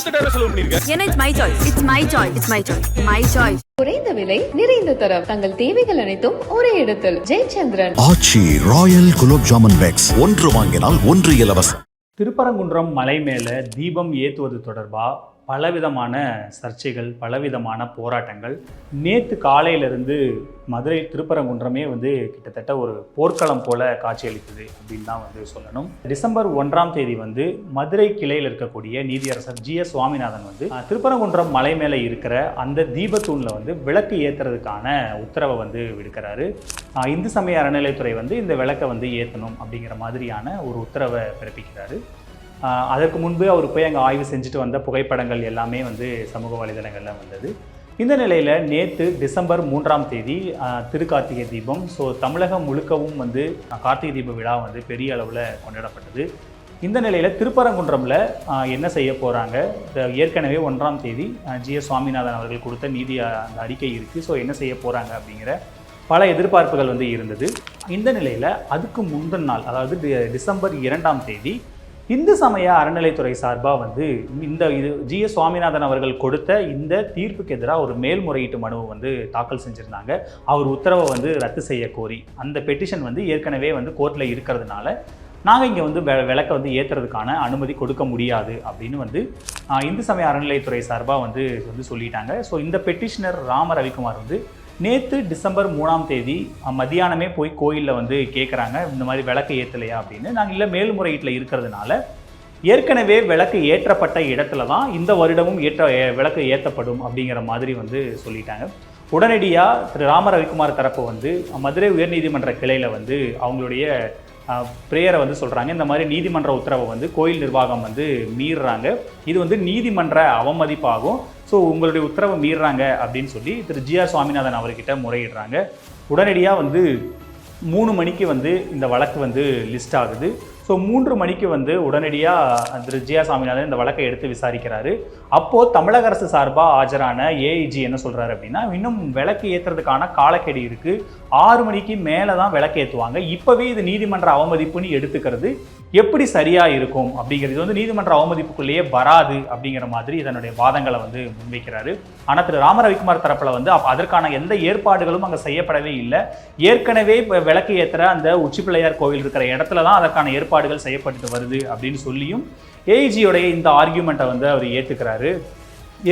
ஏன்னா it's my choice. குறைந்த விலை நிறைந்த தரம் தங்கள் தேவைகள் அனைத்தும் ஒரே இடத்தில். ஜெயச்சந்திரன். ஆச்சி ராயல் குலோப் ஜாமுன் பேக்ஸ், ஒன்று வாங்கினால் ஒன்று இலவசம். திருப்பரங்குன்றம் மலை மேலே தீபம் ஏற்றுவது தொடர்பாக பலவிதமான சர்ச்சைகள், பலவிதமான போராட்டங்கள். நேற்று காலையிலிருந்து மதுரை திருப்பரங்குன்றமே கிட்டத்தட்ட ஒரு போர்க்களம் போல காட்சியளித்தது அப்படின்னு தான் சொல்லணும். டிசம்பர் 1ஆம் தேதி மதுரை கிளையில் இருக்கக்கூடிய நீதியரசர் GS சுவாமிநாதன் திருப்பரங்குன்றம் மலை மேலே இருக்கிற அந்த தீபத்தூணில் விளக்கு ஏற்றுறதுக்கான உத்தரவை விடுக்கிறாரு. இந்து சமய அறநிலைத்துறை இந்த விளக்கை ஏற்றணும் அப்படிங்கிற மாதிரியான ஒரு உத்தரவை பிறப்பிக்கிறாரு. அதற்கு முன்பு அவர் போய் அங்கே ஆய்வு செஞ்சுட்டு வந்த புகைப்படங்கள் எல்லாமே சமூக வலைதளங்களில் வந்தது. இந்த நிலையில் நேற்று டிசம்பர் 3ஆம் தேதி திருக்கார்த்திகை தீபம். ஸோ தமிழகம் முழுக்கவும் கார்த்திகை தீப விழா பெரிய அளவில் கொண்டாடப்பட்டது. இந்த நிலையில் திருப்பரங்குன்றமில் என்ன செய்ய போகிறாங்க? ஏற்கனவே 1ஆம் தேதி GS சுவாமிநாதன் அவர்கள் கொடுத்த நீதி அந்த அறிக்கை இருக்குது. ஸோ என்ன செய்ய போகிறாங்க அப்படிங்கிற பல எதிர்பார்ப்புகள் இருந்தது. இந்த நிலையில் அதுக்கு முந்தின நாள், அதாவது டிசம்பர் 2ஆம் தேதி இந்து சமய அறநிலைத்துறை சார்பாக இந்த GS சுவாமிநாதன் அவர்கள் கொடுத்த இந்த தீர்ப்புக்கு எதிராக ஒரு மேல்முறையீட்டு மனுவை தாக்கல் செஞ்சுருந்தாங்க. அவர் உத்தரவை ரத்து செய்ய கோரி. அந்த பெட்டிஷன் ஏற்கனவே கோர்ட்டில் இருக்கிறதுனால நாங்கள் இங்கே விளக்கை ஏற்றுறதுக்கான அனுமதி கொடுக்க முடியாது அப்படின்னு இந்து சமய அறநிலைத்துறை சார்பாக சொல்லிட்டாங்க. ஸோ இந்த பெட்டிஷனர் ராம ரவிக்குமார் நேற்று டிசம்பர் 3ஆம் தேதி மதியானமே போய் கோயிலில் கேட்குறாங்க, இந்த மாதிரி விளக்கு ஏற்றலையா அப்படின்னு. நாங்கள் இல்லை, மேல்முறையீட்டில் இருக்கிறதுனால ஏற்கனவே விளக்கு ஏற்றப்பட்ட இடத்துல தான் இந்த வருடமும் விளக்கு ஏற்றப்படும் அப்படிங்கிற மாதிரி சொல்லிட்டாங்க. உடனடியாக திரு ராம ரவிக்குமார் தரப்பு மதுரை உயர்நீதிமன்ற கிளையில் அவங்களுடைய பிரேயரை சொல்கிறாங்க. இந்த மாதிரி நீதிமன்ற உத்தரவை கோயில் நிர்வாகம் மீறுறாங்க, இது நீதிமன்ற அவமதிப்பாகும். ஸோ உங்களுடைய உத்தரவை மீறுறாங்க அப்படின்னு சொல்லி திரு GR சுவாமிநாதன் அவர்கிட்ட முறையிடுறாங்க. உடனடியாக 3 மணிக்கு இந்த வழக்கு லிஸ்ட் ஆகுது. ஸோ 3 மணிக்கு உடனடியாக திரு GR சுவாமிநாதன் இந்த வழக்கை எடுத்து விசாரிக்கிறாரு. அப்போது தமிழக அரசு சார்பாக ஆஜரான AIG என்ன சொல்கிறாரு அப்படின்னா, இன்னும் விளக்கு ஏற்றுறதுக்கான காலக்கெடு இருக்குது, 6 மணிக்கு மேலே தான் விளக்கு ஏற்றுவாங்க, இப்போவே இது நீதிமன்ற அவமதிப்புன்னு எடுத்துக்கிறது எப்படி சரியாக இருக்கும் அப்படிங்கிறது நீதிமன்ற அவமதிப்புக்குள்ளேயே வராது அப்படிங்கிற மாதிரி இதனுடைய வாதங்களை முன்வைக்கிறாரு. ஆனால் திரு ராம ரவிக்குமார் தரப்பில் அதற்கான எந்த ஏற்பாடுகளும் அங்கே செய்யப்படவே இல்லை. ஏற்கனவே இப்போ விளக்கு ஏற்றுற அந்த உச்சி பிள்ளையார் கோவில் இருக்கிற இடத்துல தான் அதற்கான ஏற்பாடுகள் செய்யப்பட்டு வருது அப்படின்னு சொல்லியும் AIGயோடைய இந்த ஆர்கியூமெண்ட்டை அவர்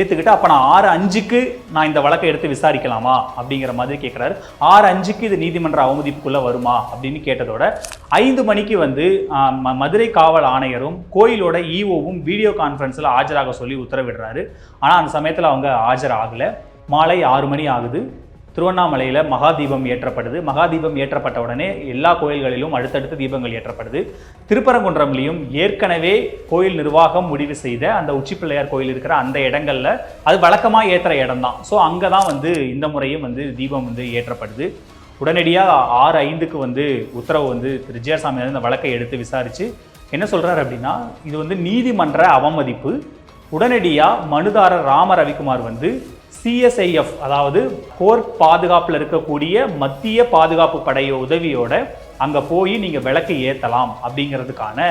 ஏற்றுக்கிட்டு அப்போ நான் 6:05க்கு நான் இந்த வழக்கை எடுத்து விசாரிக்கலாமா அப்படிங்கிற மாதிரி கேட்குறாரு. 6:05க்கு இது நீதிமன்ற அவமதிப்புக்குள்ளே வருமா அப்படின்னு கேட்டதோட 5 மணிக்கு மதுரை காவல் ஆணையரும் கோயிலோட EOவும் வீடியோ கான்ஃபரன்ஸில் ஆஜராக சொல்லி உத்தரவிடுறாரு. ஆனால் அந்த சமயத்தில் அவங்க ஆஜராகலை. மாலை 6 மணி ஆகுது. திருவண்ணாமலையில் மகாதீபம் ஏற்றப்படுது. மகாதீபம் ஏற்றப்பட்ட உடனே எல்லா கோயில்களிலும் அடுத்தடுத்து தீபங்கள் ஏற்றப்படுது. திருப்பரங்குன்றம்லையும் ஏற்கனவே கோயில் நிர்வாகம் முடிவு செய்த அந்த உச்சி பிள்ளையார் கோயில் இருக்கிற அந்த இடங்களில் அது வழக்கமாக ஏற்றுற இடம் தான். ஸோ அங்கே தான் இந்த முறையும் தீபம் ஏற்றப்படுது. உடனடியாக 6:05க்கு உத்தரவு திரு GR சுவாமிநாதன் இந்த வழக்கை எடுத்து விசாரித்து என்ன சொல்கிறார் அப்படின்னா, இது நீதிமன்ற அவமதிப்பு. உடனடியாக மனுதாரர் ராம ரவிக்குமார் CSIF, அதாவது போர் பாதுகாப்பில் இருக்கக்கூடிய மத்திய பாதுகாப்பு படைய உதவியோட அங்கே போய் நீங்கள் விளக்கு ஏற்றலாம் அப்படிங்கிறதுக்கான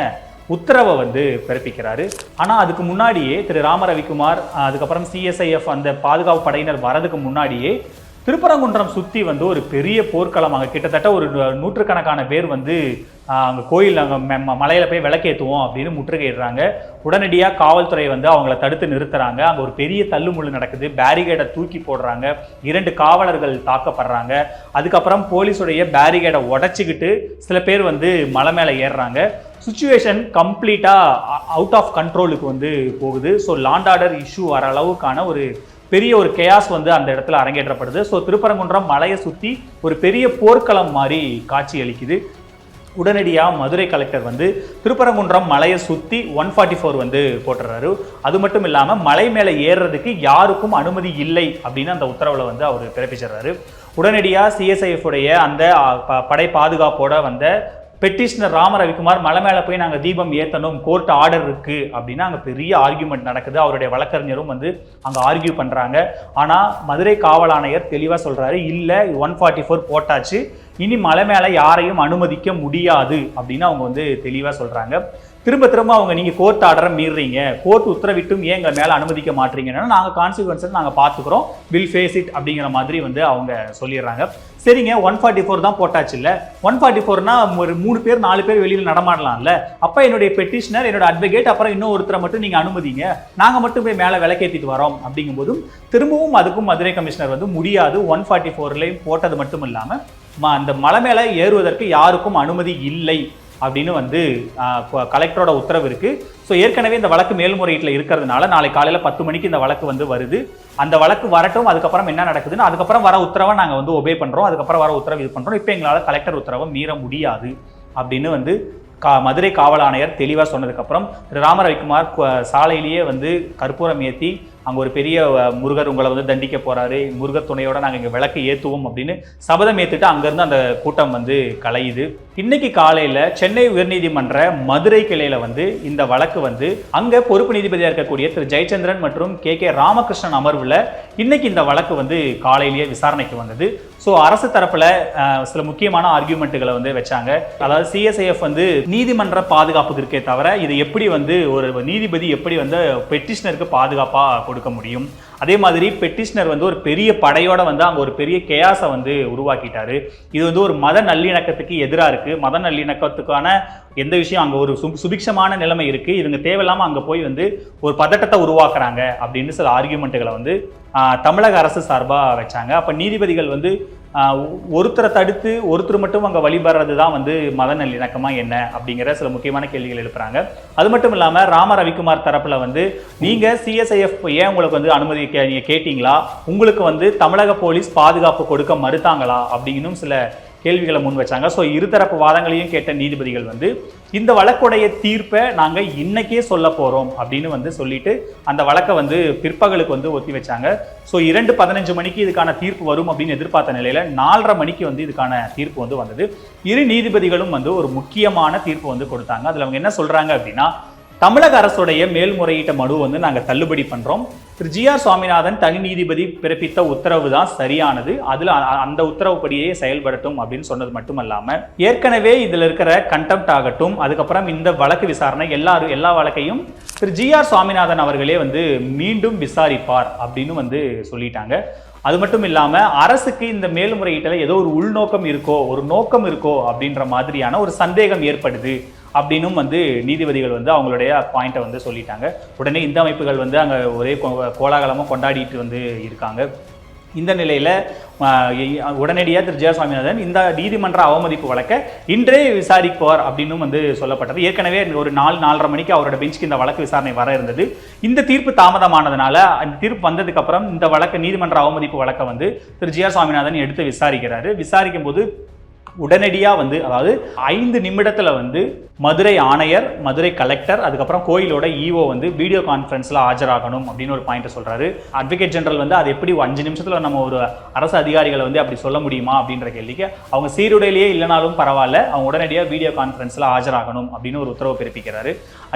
உத்தரவை பிறப்பிக்கிறாரு. ஆனால் அதுக்கு முன்னாடியே திரு ராம ரவிக்குமார், அதுக்கப்புறம் CSIF அந்த பாதுகாப்பு படையினர் வரதுக்கு முன்னாடியே திருப்பரங்குன்றம் சுற்றி ஒரு பெரிய போர்க்களமாக கிட்டத்தட்ட ஒரு 100கணக்கான பேர் அங்கே கோயில் அங்கே மலையில் போய் விளக்கேற்றுவோம் அப்படின்னு முற்றுகையிடுறாங்க. உடனடியாக காவல்துறை அவங்கள தடுத்து நிறுத்துறாங்க. அங்கே ஒரு பெரிய தள்ளுமுள்ளு நடக்குது. பேரிகேடை தூக்கி போடுறாங்க. 2 காவலர்கள் தாக்கப்படுறாங்க. அதுக்கப்புறம் போலீஸுடைய பேரிகேடை உடச்சிக்கிட்டு சில பேர் மலை மேலே ஏறுறாங்க. சுச்சுவேஷன் கம்ப்ளீட்டாக அவுட் ஆஃப் கண்ட்ரோலுக்கு போகுது. ஸோ லாண்ட் ஆர்டர் இஷ்யூ வர அளவுக்கான ஒரு பெரிய ஒரு கேயாஸ் அந்த இடத்துல அரங்கேற்றப்படுது. ஸோ திருப்பரங்குன்றம் மலையை சுற்றி ஒரு பெரிய போர்க்களம் மாதிரி காட்சி அளிக்குது. உடனடியாக மதுரை கலெக்டர் திருப்பரங்குன்றம் மலையை சுற்றி 144 போட்டுறாரு. அது மட்டும் இல்லாமல் மலை மேலே ஏறுறதுக்கு யாருக்கும் அனுமதி இல்லை அப்படின்னு அந்த உத்தரவில் அவர் பிறப்பிச்சிடுறாரு. உடனடியாக CSIF உடைய அந்த படை பாதுகாப்போட பெட்டிஷனர் ராம ரவிக்குமார் மலை மேலே போய் நாங்கள் தீபம் ஏற்றணும், கோர்ட் ஆர்டர் இருக்குது அப்படின்னா அங்கே பெரிய ஆர்கியூமெண்ட் நடக்குது. அவருடைய வழக்கறிஞரும் அங்கே ஆர்கியூ பண்ணுறாங்க. ஆனால் மதுரை காவல் ஆணையர் தெளிவாக சொல்கிறாரு, இல்லை 144 போட்டாச்சு, இனி மலை மேலே யாரையும் அனுமதிக்க முடியாது அப்படின்னு அவங்க தெளிவாக சொல்கிறாங்க. திரும்ப திரும்ப அவங்க நீங்கள் கோர்ட் ஆர்டரை மீறுறீங்க, கோர்ட் உத்தரவிட்டும் ஏன் எங்களை மேலே அனுமதிக்க மாட்டீங்கன்னா நாங்கள் கான்சிக்வன்சஸ் நாங்கள் பார்த்துக்குறோம், வில் ஃபேஸ் இட் அப்படிங்கிற மாதிரி வந்து அவங்க சொல்லிடுறாங்க. சரிங்க, 144 தான் போட்டாச்சு இல்லை, 144னா ஒரு 3 பேர் 4 பேர் வெளியில் நடமாடலாம்ல, அப்போ என்னுடைய பெட்டிஷனர் என்னோட அட்வொகேட் அப்புறம் இன்னும் ஒருத்தரை மட்டும் நீங்கள் அனுமதிங்க, நாங்கள் மட்டும் போய் மேலே விளக்கேற்றிட்டு வரோம் அப்படிங்கும்போதும் திரும்பவும் அதுக்கும் மதுரை கமிஷனர் வந்து முடியாது, 144லையும் போட்டது மட்டும் இல்லாமல் அந்த மலை மேலே ஏறுவதற்கு யாருக்கும் அனுமதி இல்லை அப்படின்னு வந்து கலெக்டரோட உத்தரவு இருக்கு. ஸோ ஏற்கனவே இந்த வழக்கு மேல்முறையீட்டில் இருக்கிறதுனால நாளை காலையில் 10 மணிக்கு இந்த வழக்கு வந்து வருது. அந்த வழக்கு வரட்டும், அதுக்கப்புறம் என்ன நடக்குதுன்னு அதுக்கப்புறம் வர உத்தரவை நாங்கள் வந்து ஒபே பண்ணுறோம், அதுக்கப்புறம் வர உத்தரவு இது பண்ணுறோம், இப்போ எங்களால் கலெக்டர் உத்தரவை மீற முடியாது அப்படின்னு வந்து மதுரை காவல் ஆணையர் தெளிவாக சொன்னதுக்கப்புறம் ராம ரவிக்குமார் சாலையிலேயே வந்து கற்பூரம் ஏற்றி அங்கே ஒரு பெரிய முருகர் உங்களை வந்து தண்டிக்க போகிறாரு, முருகர் துணையோட நாங்கள் இங்கே விளக்கு ஏற்றுவோம் அப்படின்னு சபதம் ஏற்றுட்டு அங்கேருந்து அந்த கூட்டம் வந்து கலையுது. இன்னைக்கு காலையில் சென்னை உயர்நீதிமன்ற மதுரை கிளையில் வந்து இந்த வழக்கு வந்து அங்கே பொறுப்பு நீதிபதியாக இருக்கக்கூடிய திரு ஜெயச்சந்திரன் மற்றும் கே ராமகிருஷ்ணன் அமர்வில் இன்னைக்கு இந்த வழக்கு வந்து காலையிலேயே விசாரணைக்கு வந்தது. ஸோ அரசு தரப்பில் சில முக்கியமான ஆர்கியூமெண்ட்டுகளை வந்து வச்சாங்க. அதாவது சிஎஸ்ஐஎஃப் வந்து நீதிமன்ற பாதுகாப்புக்கு இருக்கே தவிர இது எப்படி வந்து ஒரு நீதிபதி எப்படி வந்து பெட்டிஷனருக்கு பாதுகாப்பாக கொடுக்க முடியும், அதே மாதிரி பெட்டிஷனர் வந்து ஒரு பெரிய படையோட வந்து அங்கே ஒரு பெரிய கேயாஸை வந்து உருவாக்கிட்டாரு. இது வந்து ஒரு மத நல்லிணக்கத்துக்கு எதிராக இருக்குது, மத நல்லிணக்கத்துக்கான எந்த விஷயம் அங்கே ஒரு சுபிக்ஷமான நிலைமை இருக்குது, இவங்க தேவையில்லாமல் அங்கே போய் வந்து ஒரு பதட்டத்தை உருவாக்குறாங்க அப்படின்னு சில ஆர்கியூமெண்ட்டுகளை வந்து தமிழக அரசு சார்பாக வச்சாங்க. அப்போ நீதிபதிகள் வந்து ஒருத்தரை தடுத்து ஒருத்தர் மட்டும் அங்கே வழிபடுறது தான் வந்து மத நல்லிணக்கமாக என்ன அப்படிங்கிற சில முக்கியமான கேள்விகள் எழுப்புறாங்க. அது மட்டும் இல்லாமல் ராம ரவிக்குமார் தரப்பில் வந்து நீங்கள் சிஎஸ்ஐஎஃப் ஏன் உங்களுக்கு வந்து அனுமதி நீங்கள் கேட்டீங்களா, உங்களுக்கு வந்து தமிழக போலீஸ் பாதுகாப்பு கொடுக்க மறுத்தாங்களா அப்படின்னும் சில கேள்விகளை முன் வச்சாங்க. ஸோ இருதரப்பு வாதங்களையும் கேட்ட நீதிபதிகள் வந்து இந்த வழக்குடைய தீர்ப்பை நாங்கள் இன்னைக்கே சொல்ல போகிறோம் அப்படின்னு வந்து சொல்லிட்டு அந்த வழக்கை வந்து பிற்பகலுக்கு வந்து ஒத்தி வச்சாங்க. ஸோ 2:15 மணிக்கு இதுக்கான தீர்ப்பு வரும் அப்படின்னு எதிர்பார்த்த நிலையில் 4:30 மணிக்கு வந்து இதுக்கான தீர்ப்பு வந்து வந்தது. இரு நீதிபதிகளும் வந்து ஒரு முக்கியமான தீர்ப்பு வந்து கொடுத்தாங்க. அதில் அவங்க என்ன சொல்கிறாங்க அப்படின்னா, தமிழக அரசுடைய மேல்முறையீட்ட மனு வந்து நாங்கள் தள்ளுபடி பண்ணுறோம், திரு GR சுவாமிநாதன் தனி நீதிபதி பிறப்பித்த உத்தரவு தான் சரியானது, அதில் அந்த உத்தரவுப்படியே செயல்படட்டும் அப்படின்னு சொன்னது மட்டுமல்லாமல் ஏற்கனவே இதில் இருக்கிற கண்டெம்ட் ஆகட்டும், அதுக்கப்புறம் இந்த வழக்கு விசாரணை எல்லா வழக்கையும் திரு GR சுவாமிநாதன் அவர்களே வந்து மீண்டும் விசாரிப்பார் அப்படின்னு வந்து சொல்லிட்டாங்க. அது மட்டும் இல்லாமல் அரசுக்கு இந்த மேல்முறையீட்டில் ஏதோ ஒரு உள்நோக்கம் இருக்கோ, ஒரு நோக்கம் இருக்கோ அப்படின்ற மாதிரியான ஒரு சந்தேகம் ஏற்படுது அப்படின்னும் வந்து நீதிபதிகள் வந்து அவங்களுடைய பாயிண்ட்டை வந்து சொல்லிட்டாங்க. உடனே இந்த அமைப்புகள் வந்து அங்கே ஒரே கோலாகலமாக கொண்டாடிட்டு வந்து இருக்காங்க. இந்த நிலையில் உடனடியாக திரு GR சுவாமிநாதன் இந்த நீதிமன்ற அவமதிப்பு வழக்கை இன்றே விசாரிப்பார் அப்படின்னும் வந்து சொல்லப்பட்டது. ஏற்கனவே ஒரு 4:30 மணிக்கு அவரோட பெஞ்சுக்கு இந்த வழக்கு விசாரணை வர இருந்தது. இந்த தீர்ப்பு தாமதமானதுனால அந்த தீர்ப்பு வந்ததுக்கு அப்புறம் இந்த வழக்கு நீதிமன்ற அவமதிப்பு வழக்கை வந்து திரு GR சுவாமிநாதன் எடுத்து விசாரிக்கிறாரு. விசாரிக்கும் போது உடனடியாக வந்து அதாவது 5 நிமிடத்தில் வந்து மதுரை ஆணையர், மதுரை கலெக்டர், அதுக்கப்புறம் கோயிலோட EO வந்து வீடியோ கான்ஃபரன்ஸில் ஆஜராகணும் அப்படின்னு ஒரு பாயிண்ட்டை சொல்கிறாரு. அட்வொகேட் ஜெனரல் வந்து அது எப்படி 5 நிமிஷத்தில் நம்ம ஒரு அரசு அதிகாரிகளை வந்து அப்படி சொல்ல முடியுமா அப்படின்ற கேள்விக்கு அவங்க சீருடையிலேயே இல்லைனாலும் பரவாயில்ல, அவங்க உடனடியாக வீடியோ கான்ஃபரன்ஸில் ஆஜராகணும் அப்படின்னு ஒரு உத்தரவு பிறப்பிக்கிறாரு.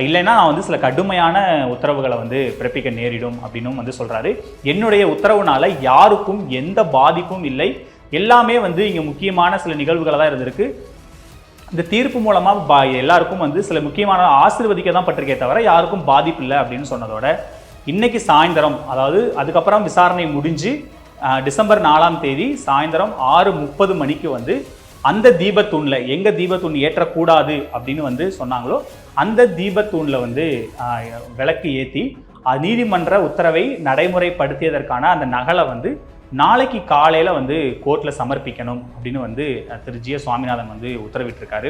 இல்லைன்னா நான் வந்து சில கடுமையான உத்தரவுகளை வந்து பிறப்பிக்க நேரிடும் அப்படின்னும் வந்து சொல்கிறாரு. என்னுடைய உத்தரவுனால யாருக்கும் எந்த பாதிப்பும் இல்லை, எல்லாமே வந்து இங்கே முக்கியமான சில நிகழ்வுகளை தான் இருந்திருக்கு, இந்த தீர்ப்பு மூலமாக எல்லாருக்கும் வந்து சில முக்கியமான ஆசீர்வதிக்க தான் பட்டிருக்கே தவிர யாருக்கும் பாதிப்பு இல்லை அப்படின்னு சொன்னதோட இன்னைக்கு சாயந்தரம், அதாவது அதுக்கப்புறம் விசாரணை முடிஞ்சு டிசம்பர் 4ஆம் தேதி சாயந்தரம் 6:30 மணிக்கு வந்து அந்த தீபத்தூணில் எங்கே தீபத்தூண் ஏற்றக்கூடாது அப்படின்னு வந்து சொன்னாங்களோ அந்த தீபத்தூணில் வந்து விளக்கு ஏற்றி நீதிமன்ற உத்தரவை நடைமுறைப்படுத்தியதற்கான அந்த நகலை வந்து நாளைக்கு காலையில் வந்து கோர்ட்டில் சமர்ப்பிக்கணும் அப்படின்னு வந்து திரு GR சுவாமிநாதன் வந்து உத்தரவிட்டிருக்காரு.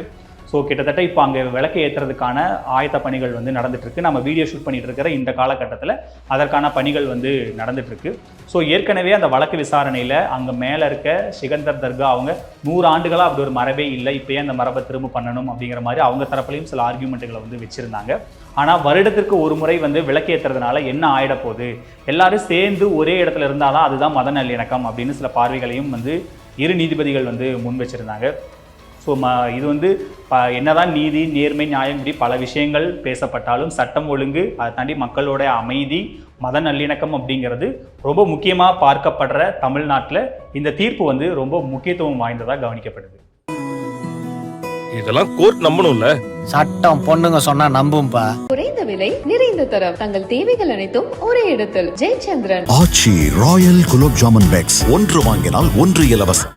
ஸோ கிட்டத்தட்ட இப்போ அங்கே விளக்கு ஏற்றுறதுக்கான ஆயத்த பணிகள் வந்து நடந்துட்டுருக்கு. நம்ம வீடியோ ஷூட் பண்ணிட்டு இருக்கிற இந்த காலகட்டத்தில் அதற்கான பணிகள் வந்து நடந்துட்டுருக்கு. ஸோ ஏற்கனவே அந்த வழக்கு விசாரணையில் அங்கே மேலே இருக்க சிகந்தர் தர்கா அவங்க 100 ஆண்டுகளாக அப்படி ஒரு மரபே இல்லை, இப்போயே அந்த மரபை திரும்ப பண்ணணும் அப்படிங்கிற மாதிரி அவங்க தரப்புலையும் சில ஆர்கியூமெண்ட்டுகளை வந்து வச்சுருந்தாங்க. ஆனால் வருடத்திற்கு ஒரு முறை வந்து விளக்கு ஏற்றுறதுனால என்ன ஆகிட போகுது, எல்லாரும் சேர்ந்து ஒரே இடத்துல இருந்தால் தான் அதுதான் மத நல்லிணக்கம் அப்படின்னு சில பார்வைகளையும் வந்து இரு நீதிபதிகள் வந்து முன் வச்சுருந்தாங்க. ஸோ இது வந்து என்னதான் நீதி, நேர்மை, நியாயம் இப்படி பல விஷயங்கள் பேசப்பட்டாலும் சட்டம் ஒழுங்கு, அதை தாண்டி மக்களோட அமைதி, மத நல்லிணக்கம் அப்படிங்கிறது ரொம்ப முக்கியமாக பார்க்கப்படுற தமிழ்நாட்டில் இந்த தீர்ப்பு வந்து ரொம்ப முக்கியத்துவம் வாய்ந்ததாக கவனிக்கப்படுது. இதெல்லாம் கோர்ட் நம்பணும்ல. சட்டம் பொண்ணுங்க சொன்னா நம்பும்பா. குறைந்த விலை நிறைந்த தரம் தங்கள் தேவைகள் அனைத்தும் ஒரே இடத்தில். ஜெயச்சந்திரன். ஆச்சி ராயல் குலோப் ஜாமுன் பேக்ஸ். ஒன்று வாங்கினால் ஒன்று இலவசம்.